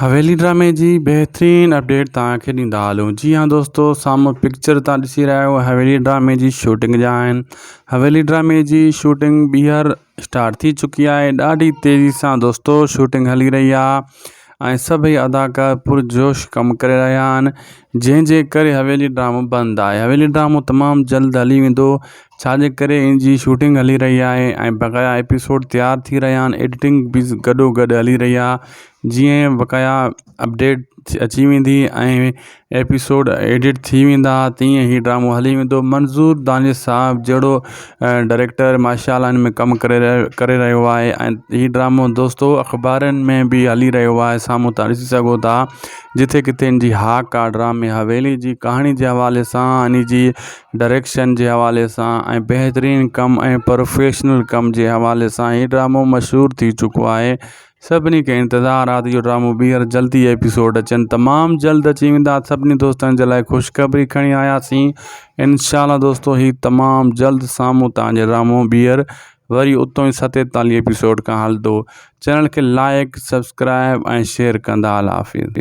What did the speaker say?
हवेली ड्रामे जी बेहतरीन अपडेट तव्हांखे ॾींदा हलूं। जी हाँ दोस्तों, साम्हूं पिक्चर तव्हां ॾिसी रहिया आहियो हवेली ड्रामे जी शूटिंग जा आहिनि। हवेली ड्रामे जी शूटिंग ॿीहर स्टार्ट थी चुकी आहे। ॾाढी तेज़ी सां दोस्तों शूटिंग हली रही आहे ऐं सभई अदाकार पुरजोश कमु करे रहिया आहिनि, जंहिंजे करे हवेली ड्रामो बंदि आहे। हवेली ड्रामो तमामु जल्द हली वेंदो, छाजे करे इन जी शूटिंग हली रही आहे ऐं बक़ाया एपिसोड तयारु थी रहिया आहिनि। एडिटिंग बि गॾोगॾु हली रही आहे। जीअं बक़ाया अपडेट अची वेंदी ऐं एपिसोड एडिट थी वेंदा, तीअं ई ड्रामो हली वेंदो। मंज़ूर दानिश साहब जहिड़ो डायरेक्टर माशाअल्लाह इन में कमु करे रहियो आहे ऐं हीउ ड्रामो दोस्तों अख़बारनि में बि हली रहियो आहे। साम्हूं तव्हां ॾिसी सघो था, जिथे किथे इन जी हाक आहे ड्रामे हवेली जी कहाणी जे हवाले सां, इन जी डायरेक्शन जे हवाले सां ऐं बहितरीनु कमु ऐं प्रोफेशनल कम जे हवाले सां हीउ ड्रामो मशहूरु थी चुको आहे। सभिनी खे इंतज़ारु आहे त इहो ड्रामो ॿीहर जल्दी एपिसोड अचनि, तमामु जल्द अची वेंदा। सभिनी दोस्तनि जे लाइ ख़ुशख़बरी खणी आयासीं। इंशाअल्लाह दोस्तों हीउ तमामु जल्द साम्हूं तव्हांजे ड्रामो ॿीहर वरी उतो ई 47 एपिसोड खां हलंदो। चैनल खे लाइक, सब्सक्राइब ऐं शेयर कंदा। अल्लाह हाफ़िज़।